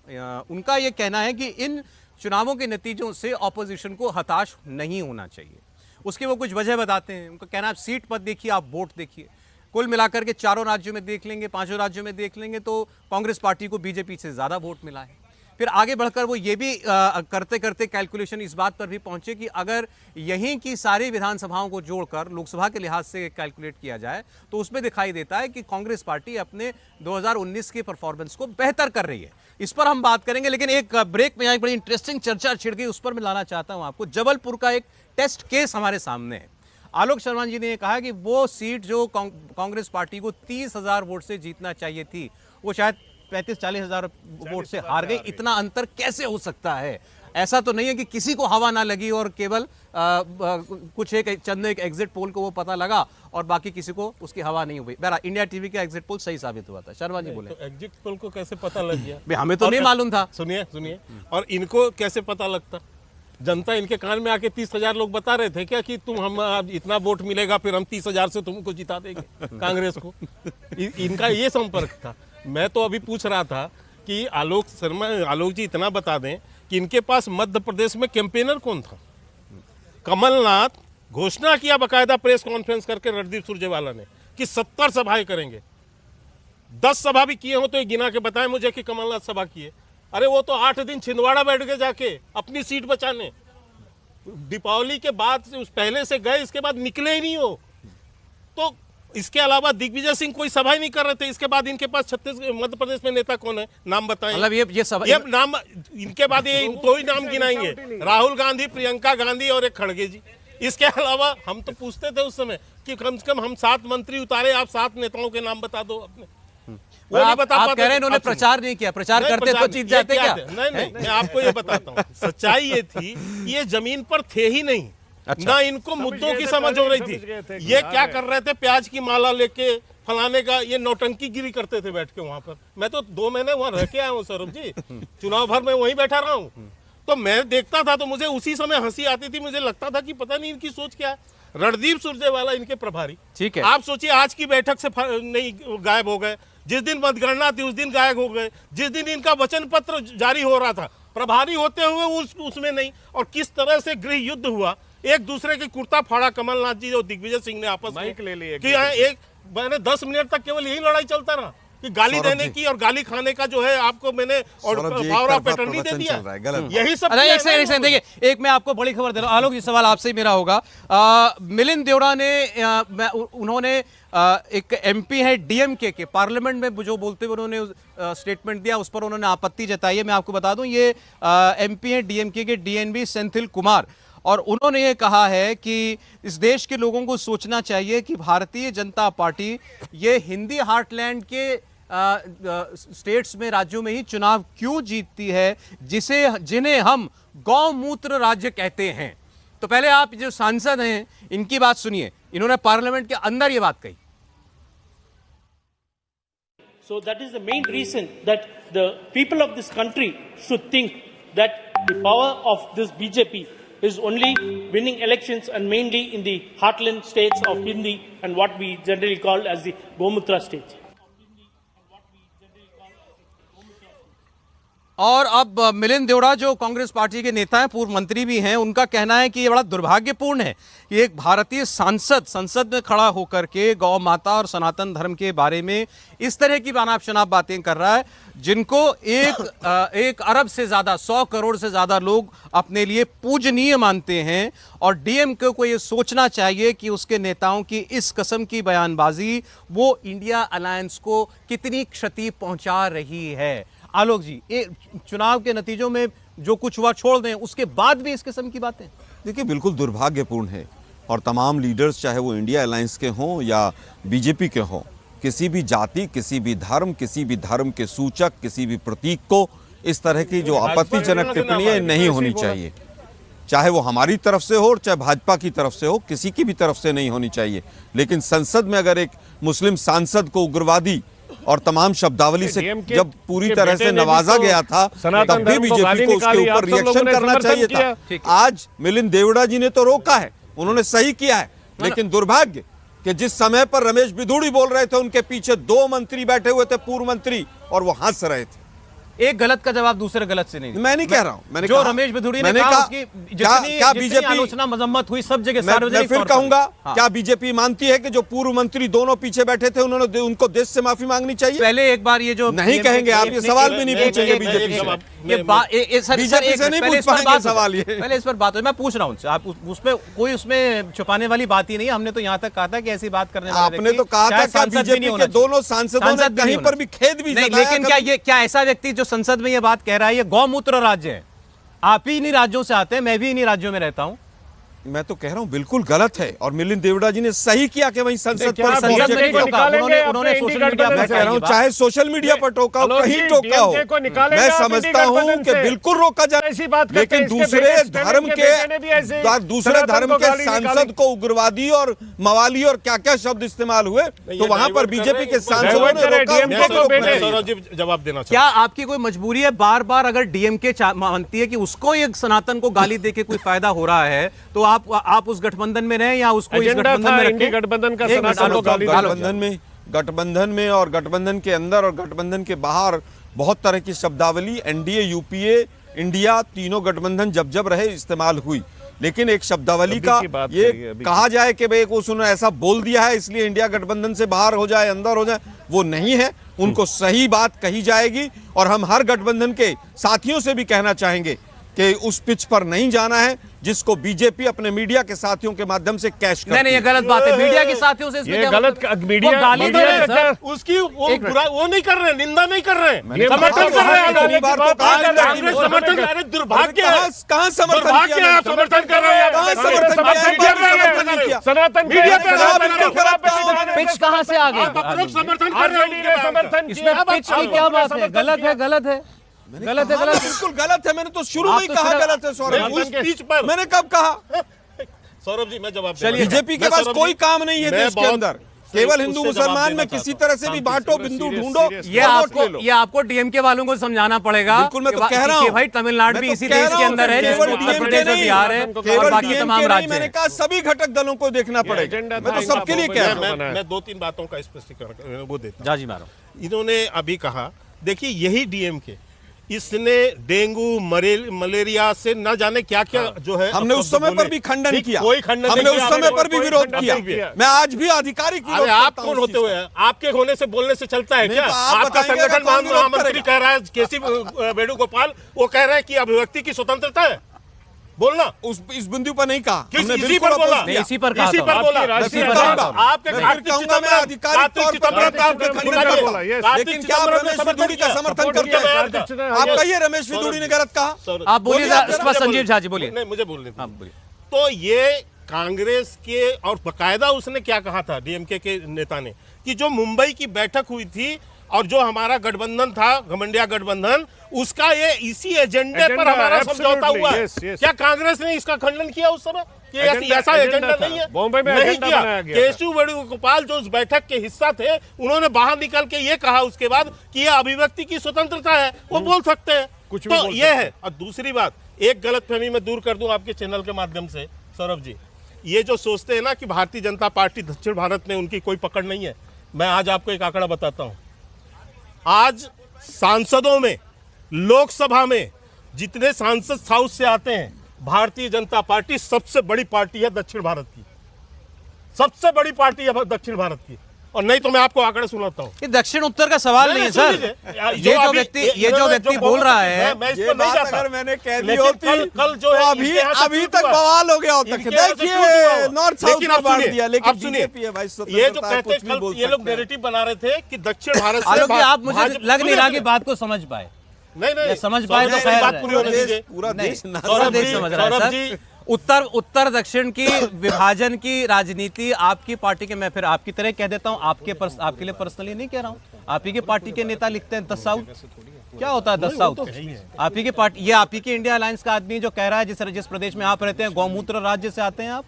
उनका ये कहना है कि इन चुनावों के नतीजों से ऑपोजिशन को हताश नहीं होना चाहिए। उसकी वो कुछ वजह बताते हैं। उनका कहना है आप सीट मत देखिए, आप वोट देखिए। कुल मिलाकर के 4 राज्यों में देख लेंगे, 5 राज्यों में देख लेंगे तो कांग्रेस पार्टी को बीजेपी से ज़्यादा वोट मिला है। फिर आगे बढ़कर वो ये भी करते करते कैलकुलेशन इस बात पर भी पहुंचे कि अगर यहीं की सारी विधानसभाओं को जोड़कर लोकसभा के लिहाज से कैलकुलेट किया जाए तो उसमें दिखाई देता है कि कांग्रेस पार्टी अपने 2019 के परफॉर्मेंस को बेहतर कर रही है। इस पर हम बात करेंगे, लेकिन एक ब्रेक में यहाँ एक बड़ी इंटरेस्टिंग चर्चा छिड़ गई, उस पर मैं लाना चाहता हूँ आपको। जबलपुर का एक टेस्ट केस हमारे सामने है। आलोक शर्मा जी ने यह कहा कि वो सीट जो कांग्रेस पार्टी को 30,000 वोट से जीतना चाहिए थी, वो शायद 35-40 हज़ार वोट से हार गई। इतना अंतर कैसे हो सकता है? ऐसा तो नहीं है कि किसी को हवा ना लगी और केवल कुछ चंद एक एग्जिट पोल को वो पता लगा और बाकी किसी को उसकी हवा नहीं हुई। बहरहाल इंडिया टीवी का एग्जिट पोल सही साबित हुआ था। शर्मा जी बोले। तो एग्जिट पोल को कैसे पता लग गया? भाई हमें तो नहीं मालूम था। सुनिए और इनको कैसे पता लगता? जनता इनके कान में आके 30,000 लोग बता रहे थे क्या कि तुम हम इतना वोट मिलेगा फिर हम 30,000 से तुमको जिता देंगे कांग्रेस को? इनका ये संपर्क था। मैं तो अभी पूछ रहा था कि आलोक जी इतना बता दें कि इनके पास मध्य प्रदेश में कैंपेनर कौन था? कमलनाथ घोषणा किया बकायदा प्रेस कॉन्फ्रेंस करके रणदीप सुरजेवाला ने कि 70 सभाएं करेंगे। 10 सभा भी किए हो तो ये गिना के बताएं मुझे कि कमलनाथ सभा किए। अरे वो तो 8 दिन छिंदवाड़ा बैठ के जाके अपनी सीट बचाने, दीपावली के बाद से उस पहले से गए, इसके बाद निकले ही नहीं हो। तो इसके अलावा दिग्विजय सिंह कोई सभा ही नहीं कर रहे थे। इसके बाद इनके पास मध्य प्रदेश में नेता कौन है? नाम बताएं। मतलब ये नाम इनके बाद ये दो ही नाम गिनाएंगे, राहुल गांधी, प्रियंका गांधी और एक खड़गे जी। इसके अलावा हम तो पूछते थे उस समय कि कम से कम हम 7 मंत्री उतारे, आप 7 नेताओं के नाम बता दो अपने। वो नहीं बता पाते। आप कह रहे हैं इन्होंने प्रचार नहीं किया, प्रचार करते तो जीत जाते क्या? नहीं, मैं आपको ये बताता हूँ। सच्चाई ये थी, ये जमीन पर थे ही नहीं। अच्छा। ना इनको मुद्दों की समझ हो रही थी। ये क्या कर रहे थे? प्याज की माला लेके फलाने का ये नौटंकी गिरी करते थे बैठ के वहां पर। मैं तो 2 महीने वहां रह के आया हूँ सौरभ जी, चुनाव भर में वहीं बैठा रहा हूँ। तो मैं देखता था तो मुझे उसी समय हंसी आती थी। मुझे लगता था कि पता नहीं इनकी सोच क्या है। रणदीप सुरजेवाला इनके प्रभारी, ठीक है। आप सोचिए आज की बैठक से नहीं गायब हो गए, जिस दिन मतगणना थी उस दिन गायब हो गए, जिस दिन इनका वचन पत्र जारी हो रहा था प्रभारी होते हुए उसमें नहीं। और किस तरह से गृह युद्ध हुआ, एक दूसरे के कुर्ता फाड़ा कमलनाथ जी और दिग्विजय सिंह ने आपस में ले लिए कि एक मैंने 10 मिनट तक केवल यही लड़ाई चलता रहा कि गाली देने की और गाली खाने का जो है आपको मैंने और पावर ऑफ अटर्नी दे दिया। यही सब। एक सेकंड देखिए, एक मैं आपको बड़ी खबर दे रहा हूं। आलोक जी सवाल आपसे ही मेरा होगा। मिलिंद देवड़ा ने उन्होंने एक एमपी है डीएमके के, पार्लियामेंट में जो बोलते हुए उन्होंने स्टेटमेंट दिया, उस पर उन्होंने आपत्ति जताई है। मैं आपको बता दूं ये एमपी है डीएमके के डीएनबी सेंथिल कुमार, और उन्होंने ये कहा है कि इस देश के लोगों को सोचना चाहिए कि भारतीय जनता पार्टी ये हिंदी हार्टलैंड के स्टेट्स में, राज्यों में ही चुनाव क्यों जीतती है, जिन्हें हम गौमूत्र राज्य कहते हैं। तो पहले आप जो सांसद हैं इनकी बात सुनिए, इन्होंने पार्लियामेंट के अंदर ये बात कही। So that is the main reason that the people of this country should think that the power of this BJP is only winning elections and mainly in the heartland states of Hindi and what we generally call as the Gomutra states. और अब मिलिंद देवड़ा जो कांग्रेस पार्टी के नेता हैं, पूर्व मंत्री भी हैं, उनका कहना है कि ये बड़ा दुर्भाग्यपूर्ण है कि एक भारतीय सांसद संसद में खड़ा होकर के गौ माता और सनातन धर्म के बारे में इस तरह की अनाप शनाप बातें कर रहा है, जिनको 1 अरब से ज्यादा, 100 करोड़ से ज्यादा लोग अपने लिए पूजनीय मानते हैं। और डीएमके को ये सोचना चाहिए कि उसके नेताओं की इस किस्म की बयानबाजी वो इंडिया अलायंस को कितनी क्षति पहुंचा रही है। आलोक जी, चुनाव के नतीजों में जो कुछ हुआ छोड़ दें, उसके बाद भी इस किस्म की बातें देखिए बिल्कुल दुर्भाग्यपूर्ण है। और तमाम लीडर्स, चाहे वो इंडिया अलायंस के हों या बीजेपी के हों, किसी भी जाति, किसी भी धर्म के सूचक, किसी भी प्रतीक को इस तरह की जो आपत्तिजनक टिप्पणियां नहीं होनी चाहिए। चाहे वो हमारी तरफ से हो और चाहे भाजपा की तरफ से हो, किसी की भी तरफ से नहीं होनी चाहिए। लेकिन संसद में अगर एक मुस्लिम सांसद को उग्रवादी और तमाम शब्दावली से जब पूरी तरह से नवाजा गया था, तब भी बीजेपी को उसके ऊपर रिएक्शन करना चाहिए था। आज मिलिंद देवड़ा जी ने तो रोका है, उन्होंने सही किया है, लेकिन दुर्भाग्य कि जिस समय पर रमेश बिधूड़ी बोल रहे थे, उनके पीछे 2 मंत्री बैठे हुए थे, पूर्व मंत्री, और वो हंस रहे थे। एक गलत का जवाब दूसरे गलत से नहीं। मैं नहीं कह रहा हूं, मैंने जो रमेश बिधूड़ी ने कहा उसकी क्या बीजेपी आलोचना मजम्मत हुई सब जगह मैं फिर कहूंगा, क्या बीजेपी मानती है कि जो पूर्व मंत्री दोनों पीछे बैठे थे उन्होंने उनको देश से माफी मांगनी चाहिए? पहले एक बार ये जो नहीं कहेंगे आप, ये सवाल भी नहीं पूछेंगे बीजेपी से नहीं पूछ पाएंगे सवाल। ये पहले इस पर बात हो, मैं पूछ रहा हूँ आप उसमें कोई उसमें छुपाने वाली बात ही नहीं है। हमने तो यहाँ तक कहा था कि ऐसी बात करने वाले आपने तो कहा था कि बीजेपी के दोनों सांसदों ने कहीं पर भी खेद भी जताया। लेकिन क्या ऐसा व्यक्ति जो संसद में ये बात कह रहा है, ये गौमूत्र राज्य है, आप ही इन्हीं राज्यों से आते हैं, मैं भी इन्हीं राज्यों में रहता हूं, मैं तो कह रहा हूँ बिल्कुल गलत है, और मिलिंद देवड़ा जी ने सही किया कि वहीं संसद क्या पर आप संसद में पहुंचे। नहीं टोका, उन्होंने सोशल मीडिया पर मैं कह रहा हूँ कही चाहे सोशल मीडिया पर टोका हो, अलोक कहीं जी, टोका हो, DMK को निकालेंगे मैं आप समझता इंडी हूँ गठबंधन कि से। बिल्कुल रोका जाए, ऐसी बात करते लेकिन हैं, इसके दूसरे बेटे धर्म बेटे ने भी ऐसे के दूसरे सनातन धर्म को के गाली सांसद निकाली। को उग्रवादी और मवाली और क्या क्या शब्द इस्तेमाल हुए, तो वहां पर बीजेपी के सांसदों ने रोका। DMK को बेटे। सौरभ जी जवाब देना क्या आपकी कोई मजबूरी है बार बार अगर डीएमके मानती है कि उसको ये सनातन को गाली देके कोई फायदा हो रहा है तो आप उस गठबंधन में रहें या उसको इस एजेंडा गठबंधन था में इंडी रखें? गठबंधन का एक मिनट, सनातन को आलोक, गाली आलोक, गठबंधन में और गठबंधन के अंदर और गठबंधन के बाहर बहुत तरह की शब्दावली एनडीए, यूपीए, इंडिया तीनों गठबंधन जब रहे इस्तेमाल हुई, लेकिन एक शब्दावली का ये कहा जाए कि भाई उसने ऐसा बोल दिया है इसलिए इंडिया गठबंधन से बाहर हो जाए अंदर हो जाए, वो नहीं है। उनको सही बात कही जाएगी और हम हर गठबंधन के साथियों से भी कहना चाहेंगे कि उस पिच पर नहीं जाना है जिसको बीजेपी अपने मीडिया के साथियों के माध्यम से कैश करती है। नहीं, ये गलत बात है। मीडिया के साथियों से इसमें ये क्या गलत मतलब? मीडिया वो गाली दे रहे हैं, सर। उसकी वो नहीं कर रहे, निंदा नहीं कर रहे, ये समर्थन कर रहे हैं। कई बार तो कहा है, कांग्रेस समर्थन, अरे दुर्भाग्य है, कहाँ समर्थन दुर्भाग्य है, किया? आप समर्थन कर रहे हैं। कहाँ समर्थन किया? सनातन मीडिया पे पिच कहाँ से आ आप गई? अपरोक्ष समर्थन कर रहे हैं उनके समर्थन इसमें पिच की क्या बात है? गलत है, गलत है, गलत है, गलत है। बिल्कुल गलत है, मैंने तो शुरू आप में ही तो कहा सिर्फ- गलत है सौरभ उस जी। स्पीच पर मैंने कब कहा? सौरभ जी मैं जवाब चलिए, बीजेपी के पास कोई काम नहीं है देश के अंदर, केवल हिंदू मुसलमान में किसी तरह से भी बांटो, बिंदु ढूंढो, ये और वोट ले लो। आपको डीएमके वालों को समझाना पड़ेगा। बिल्कुल, मैं तो कि कह रहा कि हूं, भाई तमिलनाडु भी मैं तो इसी कह देश रहा के हूं अंदर है कि जिसमें केवल उत्तर DMK प्रदेश और नहीं, बिहार है केवल और बाकी DMK तमाम नहीं, राज्य मैंने हैं। कहा सभी घटक दलों को देखना पड़ेगा। एजेंडा मैं था तो सबके लिए इनका, कह वो रहा हूं। मैं दो तीन बातों का स्पष्टीकरण वो देता हूं। जा जी मारो। इन्होंने अभी कहा, देखिए यही डीएमके इसने डेंगू मलेरिया से न जाने क्या क्या जो है हमने उस समय पर भी खंडन किया, कोई खंडन हमने नहीं उस किया, समय पर भी कोई विरोध खंडन किया। नहीं किया। मैं आज भी आधिकारिक अरे विरोध आप करता हूं कौन उस होते चीज हुए हैं? आपके होने से बोलने से चलता है नहीं, क्या? तो आप आपका बताएंगे संगठन तो कौन विरोध महामंत्री करेगा? कह रहा है केसी वेणुगोपाल, वो कह रहे हैं कि अभिव्यक्ति की स्वतंत्रता है, बोलना इस बिंदु पर नहीं कहा, किस हमने इसी बिल्कुल पर बोला, अपोज किया। इसी पर कहा इसी था। पर बोला, आपकी इसी राष्ट्रीय पर भाषा। बोला। आपके मैं कार्तिक कहूंगा, मैं आधिकारिक तौर पर चिदम्बरम का कार्तिक खंडन चिदम्बरम किया। बोला, yes। कार्तिक लेकिन क्या आप चिदम्बरम ने रमेश समर्थन विदुड़ी का किया। समर्थन सपोर्ट करते किया, हैं? बयान का। आप कहिए रमेश विदुड़ी ने गलत कहा? आप बोलिए, बोलिए आप इस पर संजीव झा जी बोलिए। नहीं, मुझे बोलने दीजिए। हाँ, बोलिए। तो ये कांग्रेस के और बकायदा उसने क्या कहा था डीएमके के नेता ने कि जो मुंबई की बैठक हुई थी और जो हमारा गठबंधन था घमंडिया गठबंधन, उसका ये इसी एजेंडे पर हमारा समझौता हुआ है। yes, yes। क्या कांग्रेस ने इसका खंडन किया उस समय कि एजेंडा- ऐसा एजेंडा एजेंडा था। नहीं है? बॉम्बे में नहीं एजेंडा किया। बनाया गया था। केशव वेणुगोपाल जो उस बैठक के हिस्सा थे, उन्होंने बाहर निकल के ये कहा उसके बाद कि ये अभिव्यक्ति की स्वतंत्रता है, वो बोल सकते हैं। कुछ भी तो बोल ये सकते है। और दूसरी बात, एक गलतफहमी मैं दूर कर दूं आपके चैनल के माध्यम से सौरभ जी, ये जो सोचते हैं ना कि भारतीय जनता पार्टी दक्षिण भारत में उनकी कोई पकड़ नहीं है, मैं आज आपको एक आंकड़ा बताता हूं। आज सांसदों में, लोकसभा में जितने सांसद साउथ से आते हैं, भारतीय जनता पार्टी सबसे बड़ी पार्टी है दक्षिण भारत की, सबसे बड़ी पार्टी है दक्षिण भारत की। और नहीं तो मैं आपको आंकड़े सुनाता हूँ। ये दक्षिण उत्तर का सवाल नहीं है सर। ये जो व्यक्ति बोल रहा है, मैं इस ये पर नहीं बात जाता। अगर मैंने कह दी लेकिन होती कल जो तो है अभी इनके यहाँ से अभी छूट तक हुआ। बवाल हो गया होता। इनके यहाँ से देखिए छूट हुआ हो। नॉर्थ साउथ लेकिन में अब बांट सुनिए, दिया, लेकिन अब सुनिए, बीजेपी है भाई, ये जो स्वतंत्रता है, कहते कुछ भी बोल ये लोग सकते हैं। नैरेटिव बना रहे थे कि दक्षिण भारत से आलोक जी, आप मुझे भाजपा- लग नहीं रहा कि सुनिए, बात को समझ पाए। नहीं ये समझ पाए तो सौरभ जी, खैर बात है। पूरी होने दीजिए। पूरा नहीं, देश ना पूरा देश समझ रहा है सौरभ सर। जी, उत्तर दक्षिण की विभाजन की राजनीति आपकी पार्टी के, मैं फिर आपकी तरह कह देता हूं, आपके लिए पर्सनली नहीं कह रहा हूं, आप ही के पार्टी के नेता लिखते हैं 10 साउथ। क्या होता है 10 साउथ? आप ही के पार्टी, ये आप ही के इंडिया अलायंस का आदमी जो कह रहा है जिस प्रदेश में आप रहते हैं गौमूत्र राज्य से आते हैं आप,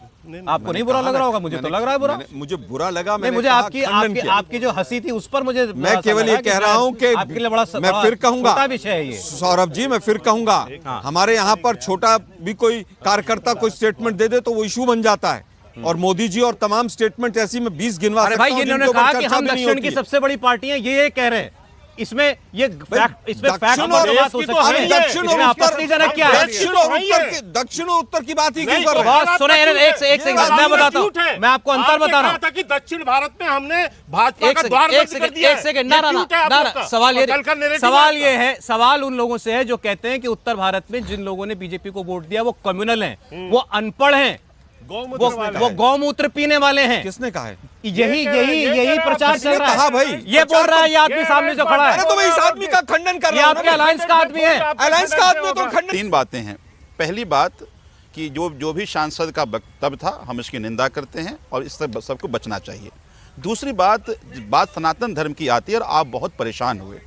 आपको नहीं बुरा लग रहा होगा, मुझे तो लग रहा है बुरा। मुझे बुरा लगा, नहीं, मैंने मुझे कहा, आपकी खंडन आपकी किया। आपकी जो हंसी थी उस पर मुझे मैं केवल ये कह रहा हूं कि आपके लिए बड़ा मैं फिर कहूंगा, छोटा विषय है ये। सौरभ जी मैं फिर कहूंगा, हमारे यहाँ पर छोटा भी कोई कार्यकर्ता कोई स्टेटमेंट दे दे तो वो इशू बन जाता है। और मोदी जी और तमाम स्टेटमेंट ऐसी मैं 20 गिनवा अरे सकता भाई, हूं, ये इन्होंने जिनके ऊपर कहा कि चर्चा हम भी नहीं दक्षिण की होती। सबसे बड़ी पार्टी हैं, ये कह रहे हैं। इसमें ये फैक्ट, इसमें फैक्ट दक्षिण और और बात हो देश की सकती तो है। है, दक्षिण इसमें और उत्तर, आपत्तिजनक क्या है? दक्षिण और उत्तर की, दक्षिण और उत्तर की बात ही क्यों नहीं, कर तो रहे हैं? बहुत सुने, एक से एक मैं बताता हूँ, मैं आपको अंतर बता रहा हूँ। था कि दक्षिण भारत में हमने भाजपा एक का द्वार सेकंड, बंद कर दिया एक सेकंड, ना ना ना ना, सवाल ये है, सवाल उन लोगों से है जो कहते हैं कि उत्तर भारत में जिन लोगों ने बीजेपी को वोट दिया वो कम्युनल हैं, वो अनपढ़ हैं, वो गौमूत्र पीने वाले हैं। किसने कहा है? यही प्रचार चल रहा है। कहा भाई? ये बोल रहा है ये आदमी सामने जो खड़ा अरे है, तो मैं इस आदमी का खंडन कर ये रहा हूं आपके ना। अलायंस का आदमी है। अलायंस का आदमी तो खंडन। 3 बातें हैं। पहली बात कि जो भी सांसद का वक्तव्य था हम इसकी निंदा करते हैं और इससे सबको बचना चाहिए। दूसरी बात सनातन धर्म की आती है और आप बहुत परेशान हुए।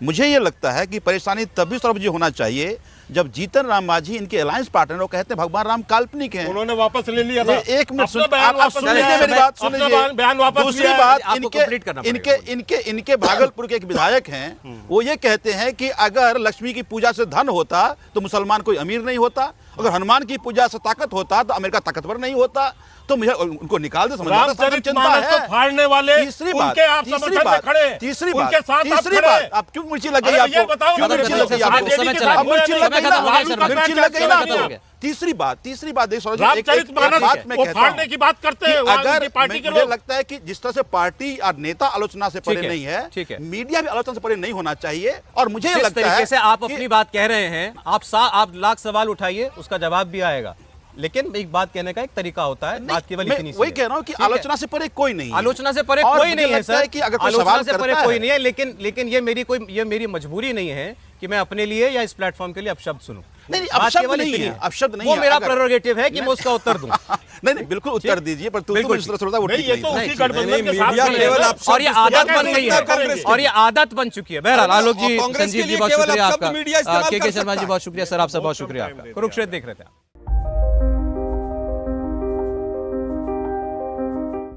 मुझे ये लगता है कि परेशानी तभी सौरभ जी होना चाहिए जब जीतन राम मांझी इनके अलायंस पार्टनर वो कहते हैं भगवान राम काल्पनिक हैं। उन्होंने वापस ले लिया था। एक मिनट अपना बयान आप सुन लीजिए मेरी बात, सुन लीजिए। बयान वापस दूसरी लिया है। बात आपको complete करना पड़ेगा। इनके भागलपुर के एक विधायक हैं, वो ये कहते हैं कि अगर लक्ष्मी की पूजा से धन होता तो मुसलमान कोई अमीर नहीं होता, अगर हनुमान की पूजा से ताकत होता तो अमेरिका ताकतवर नहीं होता। तो मुझे उनको निकाल दे, समझ रामचरितमानस को फाड़ने वाले तीसरी बात, उनके आप समर्थन में खड़े, तीसरी उनके बात, साथ आप तीसरी खड़े। बात, आप क्यों मिर्ची लग गई अरे ये आपको? बताओ, क्यों मिर्ची लग गई आपको? समय चला अब मिर्ची लग गई ना? समय खत्म हो गया। तीसरी बात देखिए सौरभ जी, रामचरितमानस बात मैं वो कहता हूं फाड़ने की बात करते हैं कि वहाँ अगर उनकी पार्टी के मुझे लोग। लगता है कि जिस तरह से पार्टी और नेता आलोचना से परे ठीक है, नहीं ठीक है। मीडिया भी आलोचना से परे नहीं होना चाहिए। और मुझे जिस लगता तरीके है से आप कि- अपनी बात कह रहे हैं, आप लाख सवाल उठाइए, उसका जवाब भी आएगा, लेकिन एक बात कहने का एक तरीका होता है। बात केवल मैं इतनी सी वही है। कह रहा हूं कि ठीक है? आलोचना से परे कोई नहीं है। आलोचना से परे और कोई मुझे नहीं है लगता सर, कि अगर कोई आलोचना सवाल से परे करता कोई है- नहीं है, लेकिन ये मेरी मजबूरी नहीं है कि मैं अपने लिए या इस प्लेटफॉर्म के लिए अपशब्द सुनूं। नहीं, बात अपशब्द केवल नहीं इतनी है, अपशब्द नहीं वो है। मेरा अगर- प्रेरोगेटिव है कि मैं उसका उत्तर दूं। नहीं बिल्कुल उत्तर दीजिए, पर तू बिल्कुल जिस तरह से होता है वो नहीं, ठीक ये नहीं तो था। उसी गठबंधन के साथ मीडिया खड़े केवल हैं। आप और ये आदत बन गई है, कांग्रेस और ये आदत बन चुकी है। बहरहाल आलोक जी, कांग्रेस के संजीव जी, लिए बहुत केवल शुक्रिया अपशब्द आपका। मीडिया इस्तेमाल के कर शर्मा जी, सकता है। बहुत शुक्रिया सर, आपसे बहुत शुक्रिया आपका। कुरुक्षेत्र देख रहे थे आप।